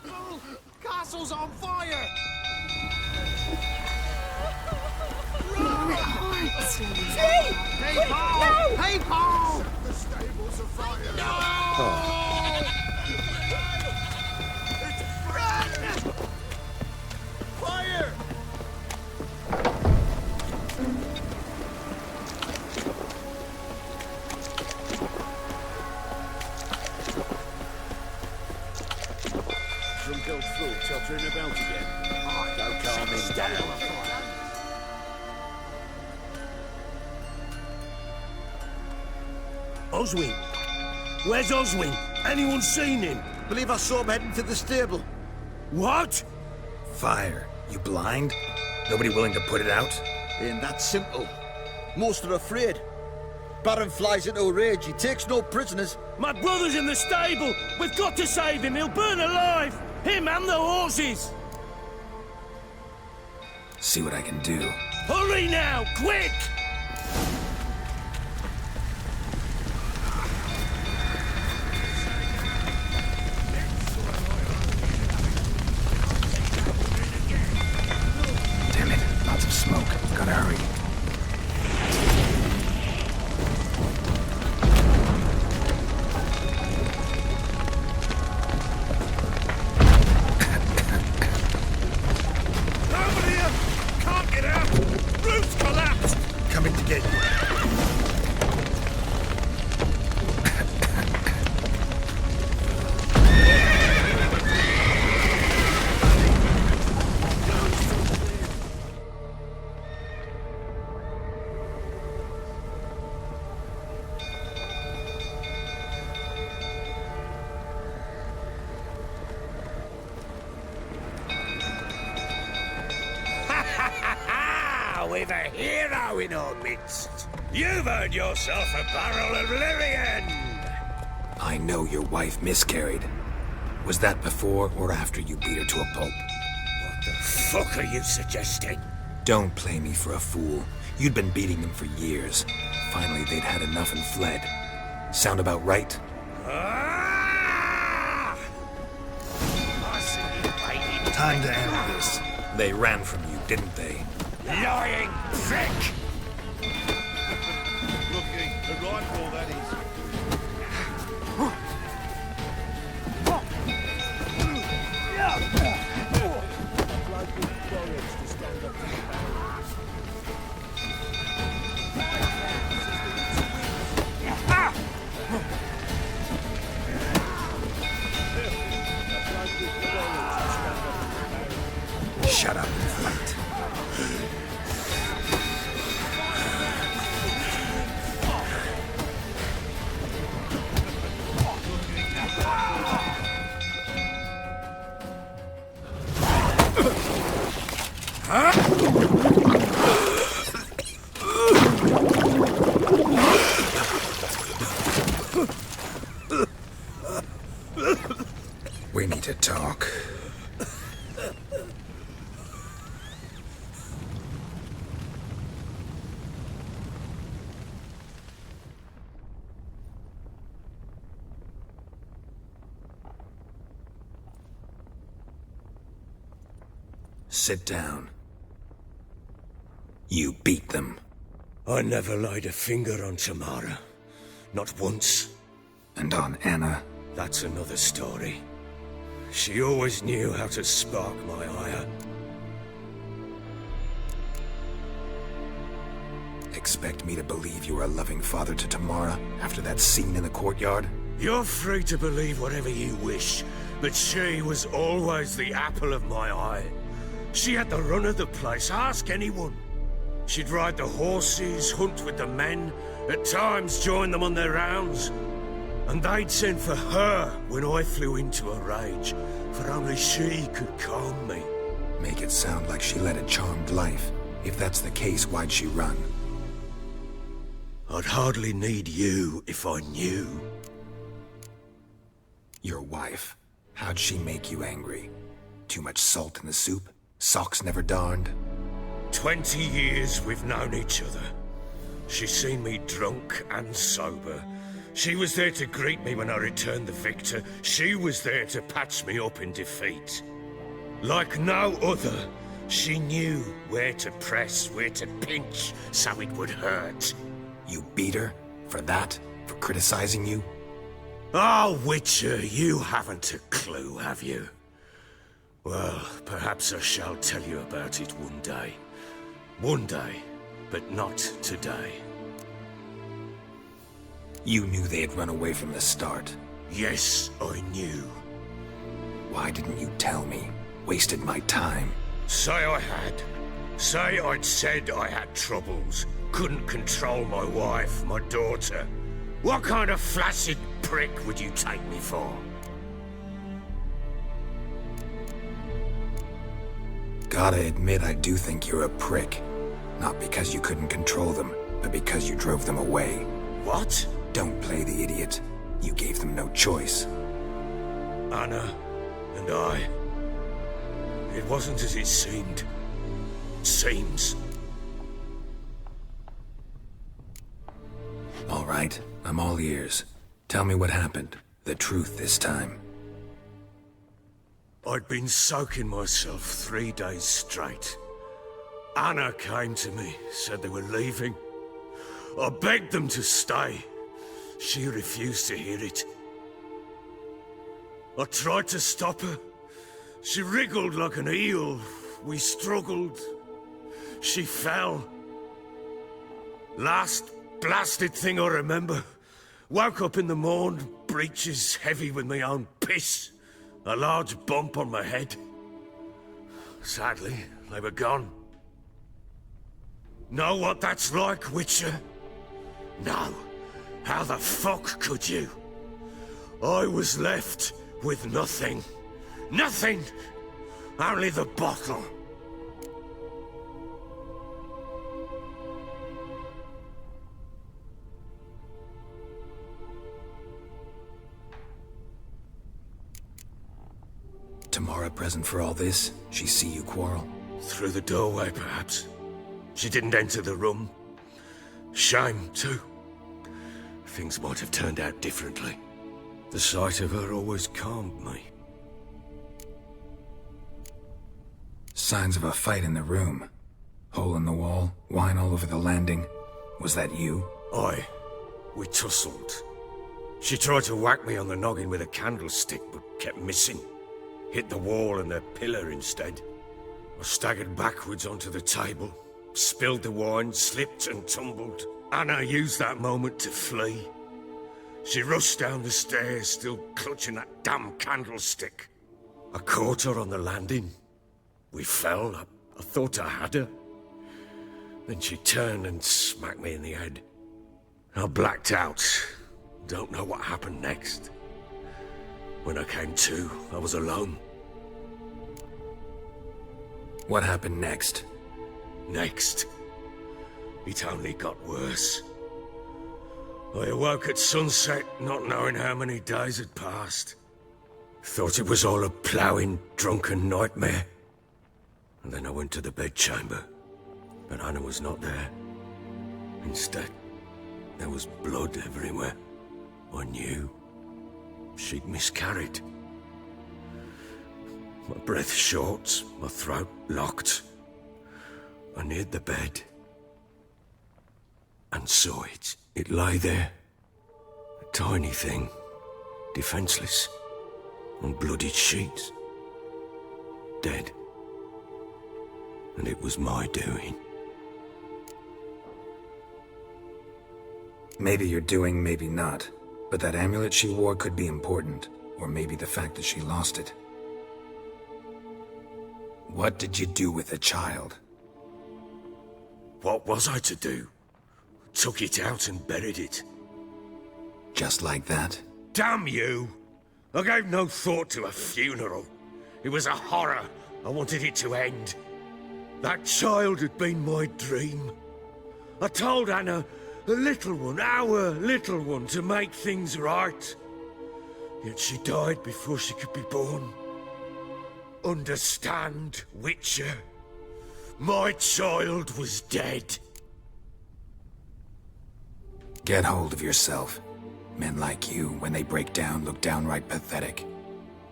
people! Castle's on fire! Hey, Paul! No! Hey, Paul! The stable's afire! No! It's fire! Drunk old fool tottering about again. Oh, don't calm him down. Oswin? Where's Oswin? Anyone seen him? Believe I saw him heading to the stable. What? Fire. You blind? Nobody willing to put it out? Ain't that simple. Most are afraid. Baron flies into a rage. He takes no prisoners. My brother's in the stable! We've got to save him! He'll burn alive! Him and the horses! See what I can do. Hurry now! Quick! Damn it. Lots of smoke. Gotta hurry. Coming to get you. We've a hero in our midst. You've earned yourself a barrel of Lyrian. I know your wife miscarried. Was that before or after you beat her to a pulp? What the fuck are you suggesting? Don't play me for a fool. You'd been beating them for years. Finally, they'd had enough and fled. Sound about right? Ah! I see you fighting. Time to end this. They ran from you, didn't they? Lying prick! Looking, the rifle, that is. Shut up and fight. We need to talk. Sit down. You beat them. I never laid a finger on Tamara. Not once. And on Anna. That's another story. She always knew how to spark my ire. Expect me to believe you were a loving father to Tamara after that scene in the courtyard? You're free to believe whatever you wish, but she was always the apple of my eye. She had the run of the place, ask anyone. She'd ride the horses, hunt with the men, at times join them on their rounds. And they'd send for her when I flew into a rage, for only she could calm me. Make it sound like she led a charmed life. If that's the case, why'd she run? I'd hardly need you if I knew. Your wife. How'd she make you angry? Too much salt in the soup? Socks never darned? 20 years we've known each other. She's seen me drunk and sober, She was there to greet me when I returned the victor. She was there to patch me up in defeat. Like no other, she knew where to press, where to pinch, so it would hurt. You beat her? For that? For criticizing you? Oh, Witcher, you haven't a clue, have you? Well, perhaps I shall tell you about it one day. One day, but not today. You knew they had run away from the start. Yes, I knew. Why didn't you tell me? Wasted my time. Say I had. Say I'd said I had troubles. Couldn't control my wife, my daughter. What kind of flaccid prick would you take me for? Gotta admit, I do think you're a prick. Not because you couldn't control them, but because you drove them away. What? Don't play the idiot. You gave them no choice. Anna and I... It wasn't as it seemed. Seems. All right, I'm all ears. Tell me what happened. The truth this time. I'd been soaking myself 3 days straight. Anna came to me, said they were leaving. I begged them to stay. She refused to hear it. I tried to stop her. She wriggled like an eel. We struggled. She fell. Last blasted thing I remember. Woke up in the morn, breeches heavy with my own piss. A large bump on my head. Sadly, they were gone. Know what that's like, Witcher? No. How the fuck could you? I was left with nothing. Nothing! Only the bottle. Tamara present for all this? She see you quarrel? Through the doorway, perhaps. She didn't enter the room. Shame, too. Things might have turned out differently. The sight of her always calmed me. Signs of a fight in the room. Hole in the wall, wine all over the landing. Was that you? Aye. We tussled. She tried to whack me on the noggin with a candlestick, but kept missing. Hit the wall and the pillar instead. I staggered backwards onto the table, spilled the wine, slipped and tumbled. Anna used that moment to flee. She rushed down the stairs, still clutching that damn candlestick. I caught her on the landing. We fell. I thought I had her. Then she turned and smacked me in the head. I blacked out. Don't know what happened next. When I came to, I was alone. What happened next? Next, it only got worse. I awoke at sunset, not knowing how many days had passed. Thought it was all a ploughing, drunken nightmare. And then I went to the bedchamber, but Anna was not there. Instead, there was blood everywhere. I knew she'd miscarried. My breath short, my throat locked. I neared the bed and saw it. It lay there, a tiny thing, defenseless, on bloodied sheets, dead. And it was my doing. Maybe you're doing, maybe not. But that amulet she wore could be important. Or maybe the fact that she lost it. What did you do with the child? What was I to do? Took it out and buried it. Just like that? Damn you! I gave no thought to a funeral. It was a horror. I wanted it to end. That child had been my dream. I told Anna, the little one, our little one, to make things right. Yet she died before she could be born. Understand, Witcher? My child was dead. Get hold of yourself. Men like you, when they break down, look downright pathetic.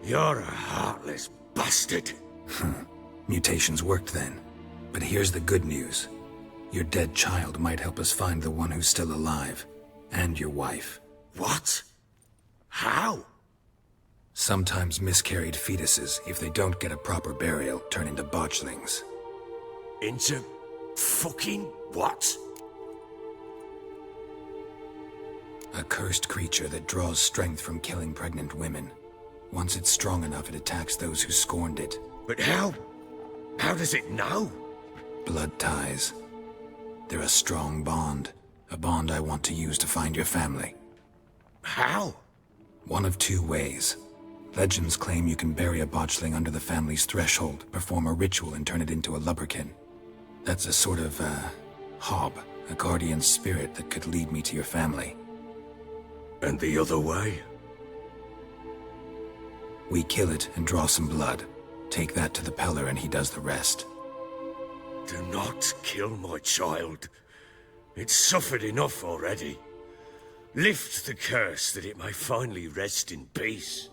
You're a heartless bastard. Mutations worked then. But here's the good news. Your dead child might help us find the one who's still alive. And your wife. What? How? Sometimes miscarried fetuses, if they don't get a proper burial, turn into botchlings. Into fucking what? A cursed creature that draws strength from killing pregnant women. Once it's strong enough, it attacks those who scorned it. But how? How does it know? Blood ties. They're a strong bond. A bond I want to use to find your family. How? One of two ways. Legends claim you can bury a botchling under the family's threshold, perform a ritual, and turn it into a lubberkin. That's a sort of, hob, a guardian spirit that could lead me to your family. And the other way? We kill it and draw some blood. Take that to the Peller and he does the rest. Do not kill my child. It's suffered enough already. Lift the curse that it may finally rest in peace.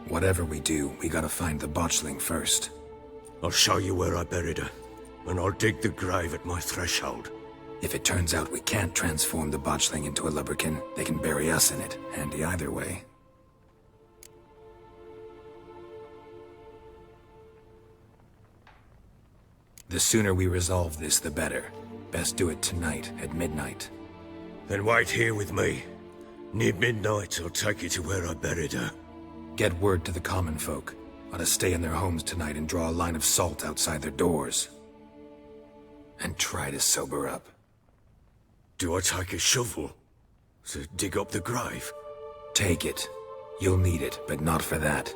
Whatever we do, we gotta find the botchling first. I'll show you where I buried her, and I'll dig the grave at my threshold. If it turns out we can't transform the botchling into a lubberkin, they can bury us in it. Handy either way. The sooner we resolve this, the better. Best do it tonight, at midnight. Then wait here with me. Near midnight, I'll take you to where I buried her. Get word to the common folk. Ought to stay in their homes tonight and draw a line of salt outside their doors. And try to sober up. Do I take a shovel to dig up the grave? Take it. You'll need it, but not for that.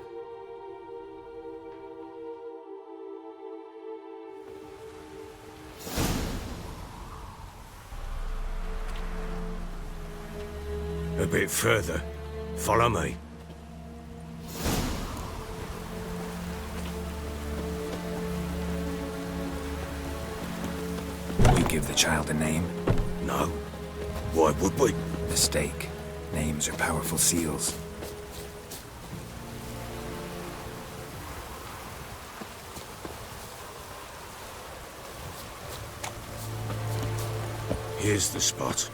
A bit further. Follow me. You give the child a name? No. Why would we? Mistake. Names are powerful seals. Here's the spot.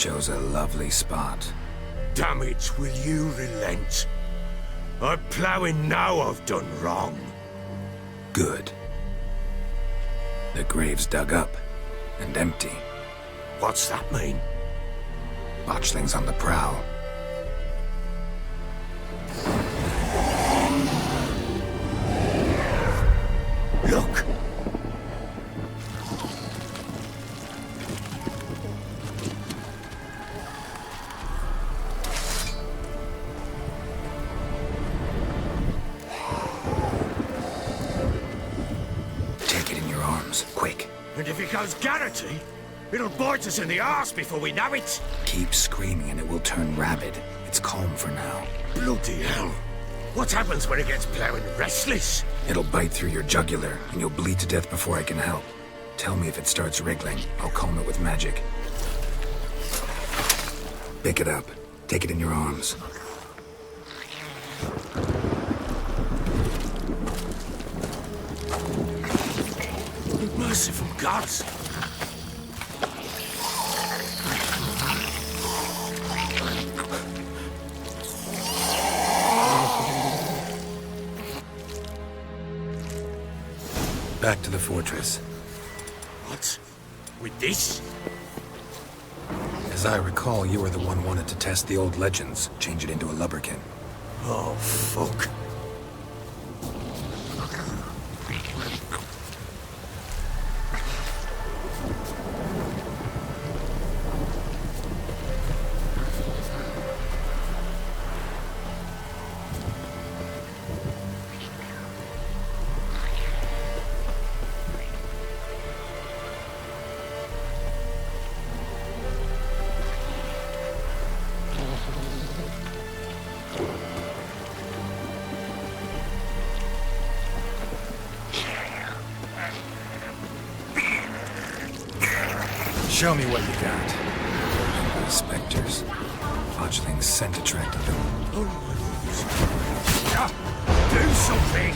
Chose a lovely spot. Damn it, will you relent? I'm ploughing now I've done wrong. Good. The grave's dug up and empty. What's that mean? Botchling's on the prowl. Look! Take it in your arms, quick. And if it goes Garrity, it'll bite us in the arse before we know it. Keep screaming and it will turn rabid. It's calm for now. Bloody hell. What happens when it gets ploughing restless? It'll bite through your jugular, and you'll bleed to death before I can help. Tell me if it starts wriggling. I'll calm it with magic. Pick it up. Take it in your arms. Merciful gods! Back to the fortress. What? With this? As I recall, you were the one wanted to test the old legends, change it into a lubberkin. Oh, fuck. Show me what you got. Spectres. Botchling's scent attracted them. Do something!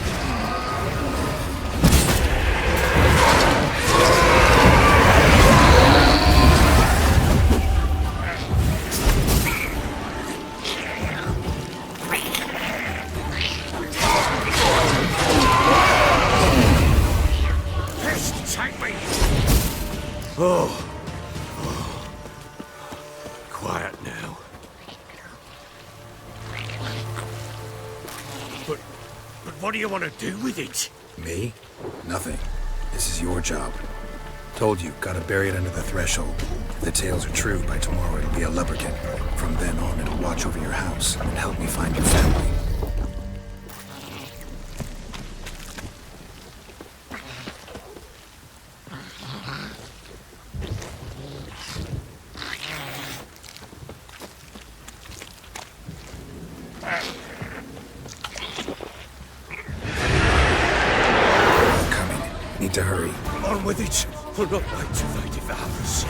Pest, take me! Oh. Quiet now. But what do you want to do with it? Me? Nothing. This is your job. Told you, gotta bury it under the threshold. If the tales are true, by tomorrow it'll be a lubberkin. From then on, it'll watch over your house and help me find your family. Need to hurry. On with it. We'll not wait till they devour us.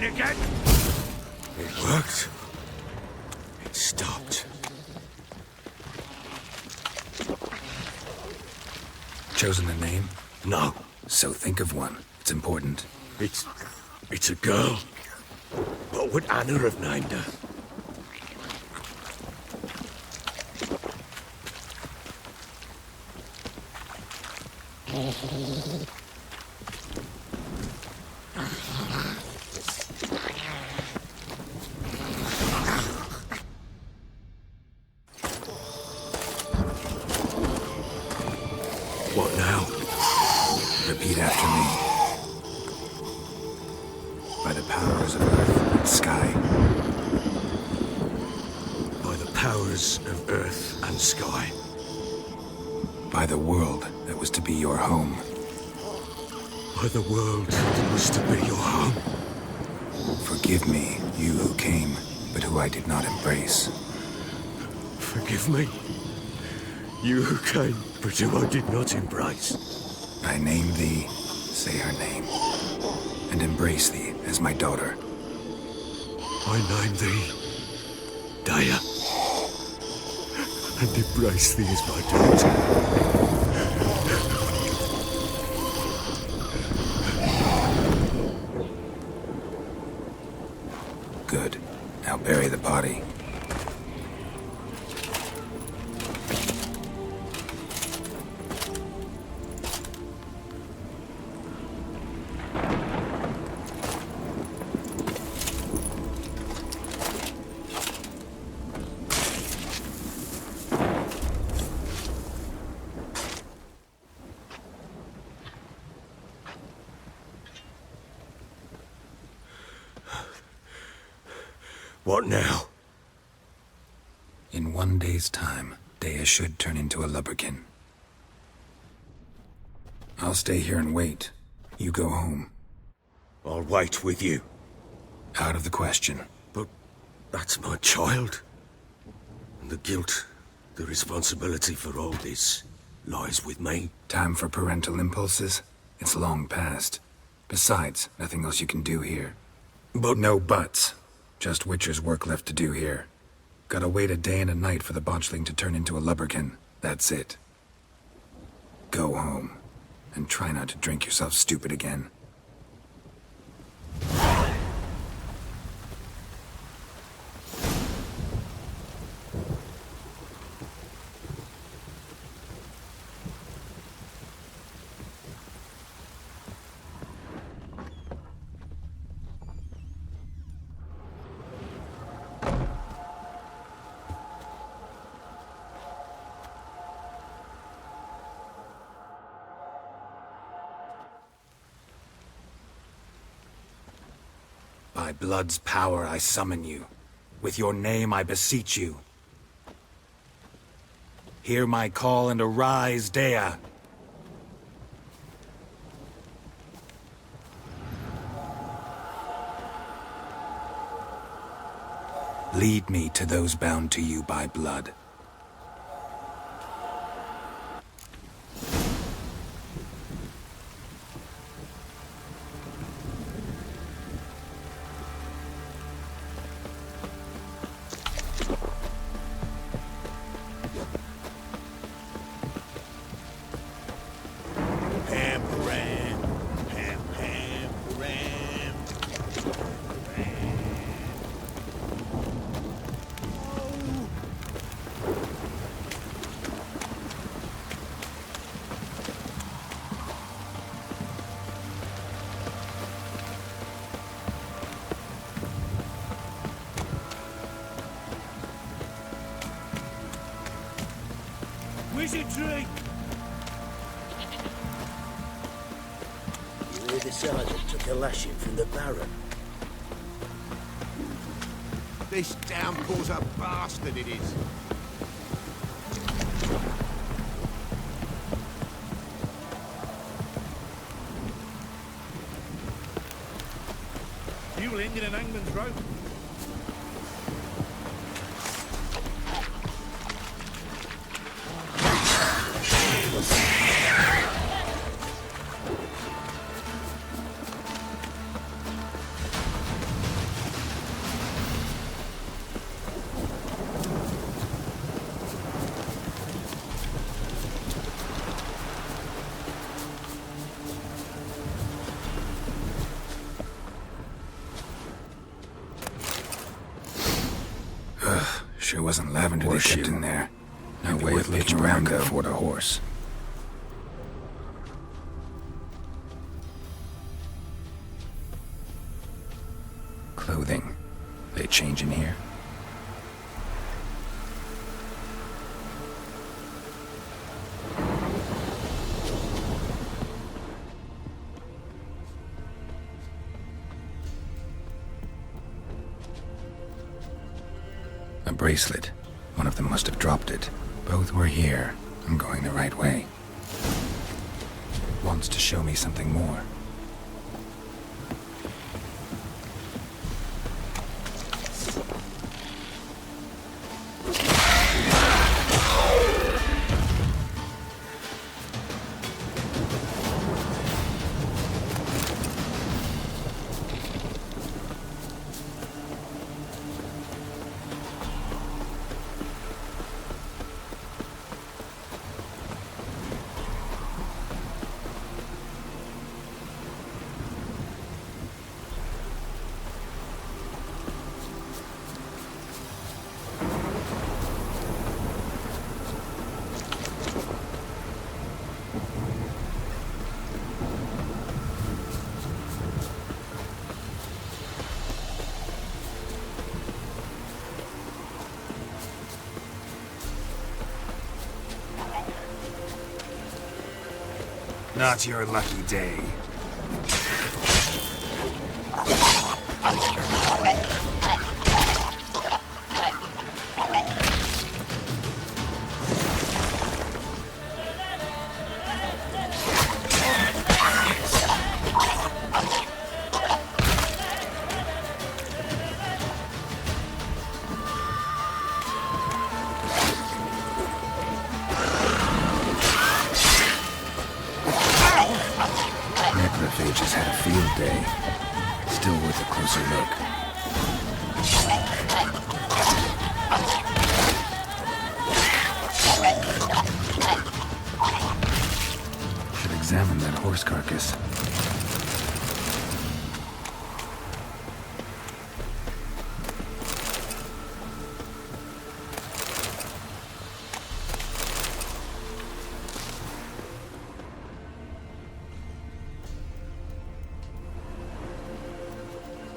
Again. It worked. It stopped. Chosen a name? No. So think of one. It's important. It's a girl. What would Anna have named her? What now? Repeat after me. By the powers of earth and sky, powers of earth and sky. By the world that was to be your home. By the world that was to be your home. Forgive me, you who came, but who I did not embrace. Forgive me, you who came, but who I did not embrace. I name thee, say her name, and embrace thee as my daughter. I name thee Dea, and embrace thee as my daughter. Good. Now bury the body. What now? In 1 day's time, Dea should turn into a lubberkin. I'll stay here and wait. You go home. I'll wait with you. Out of the question. But that's my child. And the guilt, the responsibility for all this lies with me. Time for parental impulses? It's long past. Besides, nothing else you can do here. But No buts. Just Witcher's work left to do here. Gotta wait a day and a night for the botchling to turn into a lubberkin. That's it. Go home. And try not to drink yourself stupid again. By blood's power I summon you. With your name I beseech you. Hear my call and arise, Dea. Lead me to those bound to you by blood. Pam, Ram, Pam, Ram. Wizardry! You hear the sergeant took a lashing from the Baron. This downpour's a bastard, it is. Fuel engine and hangman's rope. Sure wasn't lavender they kept in there. No way of looking around could afford a horse. Clothing. They change in here? A bracelet. One of them must have dropped it. Both were here. I'm going the right way. Wants to show me something more. Not your lucky day. Necrophages had a field day. Still worth a closer look. Should examine that horse carcass.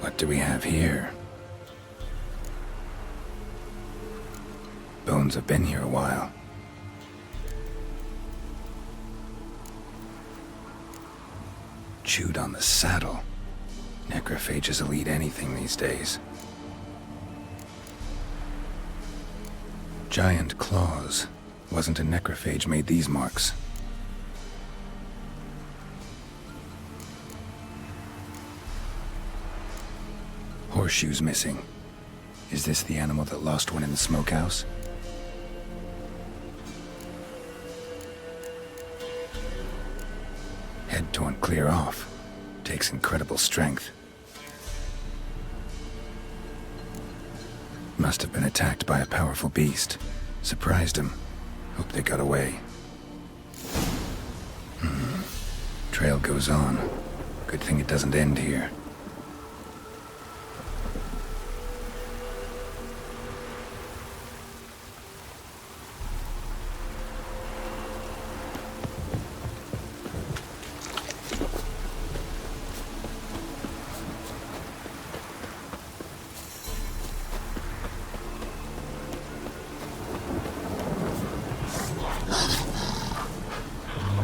What do we have here? Bones have been here a while. Chewed on the saddle. Necrophages will eat anything these days. Giant claws. Wasn't a necrophage made these marks. Horseshoes missing. Is this the animal that lost one in the smokehouse? Head torn clear off. Takes incredible strength. Must have been attacked by a powerful beast. Surprised him. Hope they got away. Trail goes on. Good thing it doesn't end here.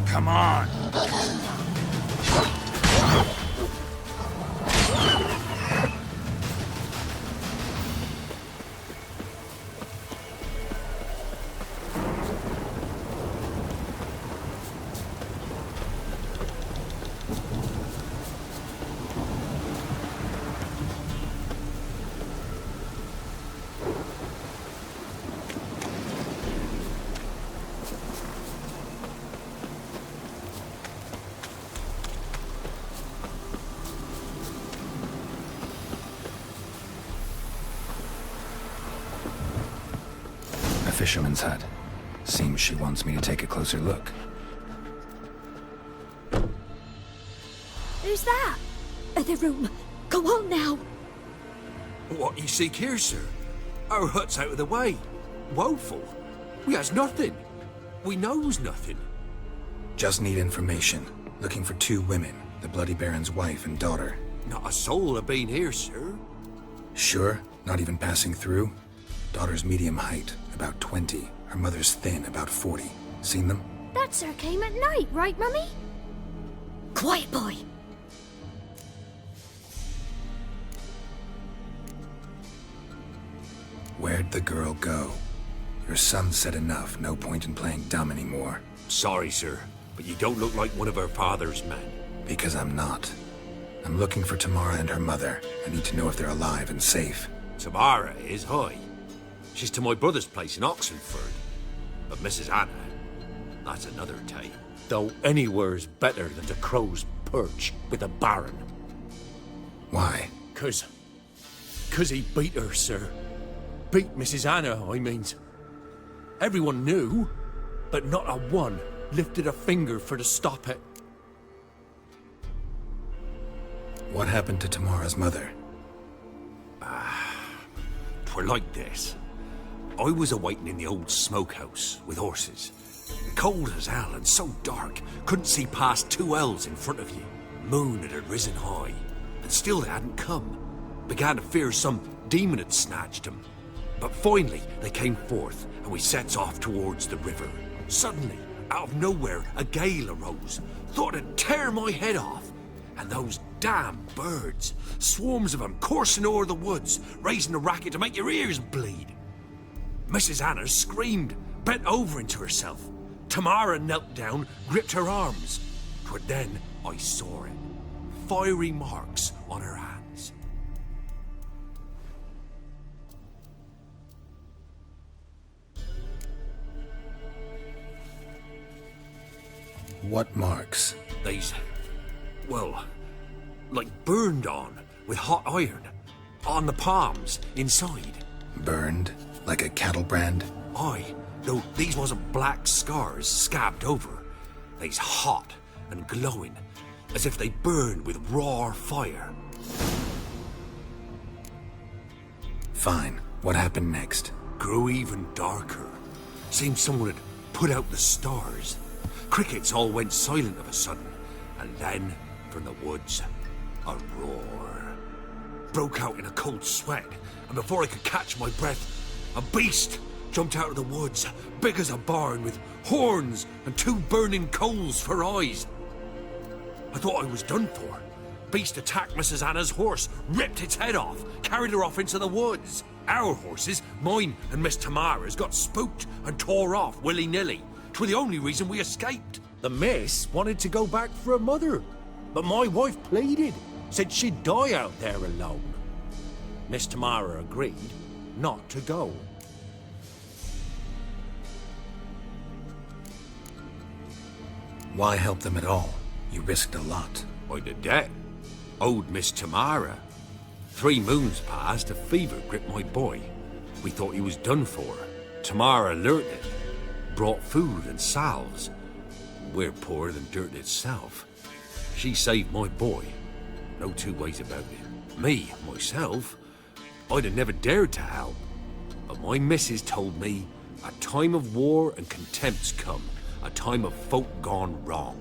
Come on. Fisherman's hut. Seems she wants me to take a closer look. Who's that? The room. Go on now. What you seek here, sir? Our hut's out of the way. Woeful. We has nothing. We knows nothing. Just need information. Looking for 2 women. The Bloody Baron's wife and daughter. Not a soul have been here, sir. Sure? Not even passing through? Daughter's medium height, about 20. Her mother's thin, about 40. Seen them? That sir came at night, right, Mummy? Quiet, boy. Where'd the girl go? Your son said enough. No point in playing dumb anymore. Sorry, sir, but you don't look like one of her father's men. Because I'm not. I'm looking for Tamara and her mother. I need to know if they're alive and safe. Tamara is high. She's to my brother's place in Oxenford. But Mrs. Anna, that's another tale. Though anywhere's better than the Crow's Perch with the Baron. Why? 'Cause he beat her, sir. Beat Mrs. Anna, I means. Everyone knew, but not a one lifted a finger for to stop it. What happened to Tamara's mother? 'Twere like this. I was awaiting in the old smokehouse with horses. Cold as hell and so dark, couldn't see past 2 ells in front of you. Moon had risen high, and still they hadn't come. Began to fear some demon had snatched them. But finally they came forth, and we sets off towards the river. Suddenly, out of nowhere, a gale arose. Thought it'd tear my head off. And those damn birds, swarms of them coursing o'er the woods, raising a racket to make your ears bleed. Mrs. Anna screamed, bent over into herself. Tamara knelt down, gripped her arms. But then I saw it. Fiery marks on her hands. What marks? They's, well, like burned on with hot iron. On the palms, inside. Burned? Like a cattle brand? Aye, though these wasn't black scars scabbed over. They's hot and glowing, as if they burned with raw fire. Fine. What happened next? Grew even darker. Seemed someone had put out the stars. Crickets all went silent of a sudden, and then, from the woods, a roar. Broke out in a cold sweat, and before I could catch my breath, a beast jumped out of the woods, big as a barn, with horns and 2 burning coals for eyes. I thought I was done for. Beast attacked Mrs. Anna's horse, ripped its head off, carried her off into the woods. Our horses, mine and Miss Tamara's, got spooked and tore off willy-nilly. 'Twere the only reason we escaped. The miss wanted to go back for her mother, but my wife pleaded, said she'd die out there alone. Miss Tamara agreed not to go. Why help them at all? You risked a lot. By the debt. Owed Miss Tamara. 3 moons passed, a fever gripped my boy. We thought he was done for. Tamara learnt it. Brought food and salves. We're poorer than dirt itself. She saved my boy. No 2 ways about it. Me, myself, I'd have never dared to help. But my missus told me a time of war and contempt's come. A time of folk gone wrong.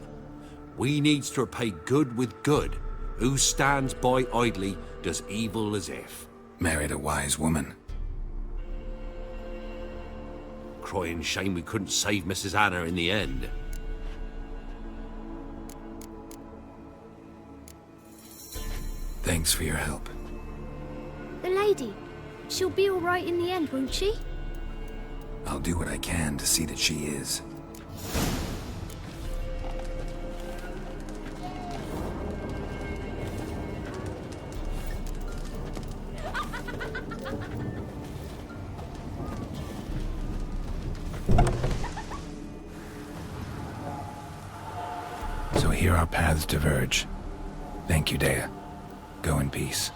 We needs to repay good with good. Who stands by idly does evil as if. Married a wise woman. Crying shame we couldn't save Mrs. Anna in the end. Thanks for your help. The lady. She'll be all right in the end, won't she? I'll do what I can to see that she is. So here our paths diverge. Thank you, Dea. Go in peace.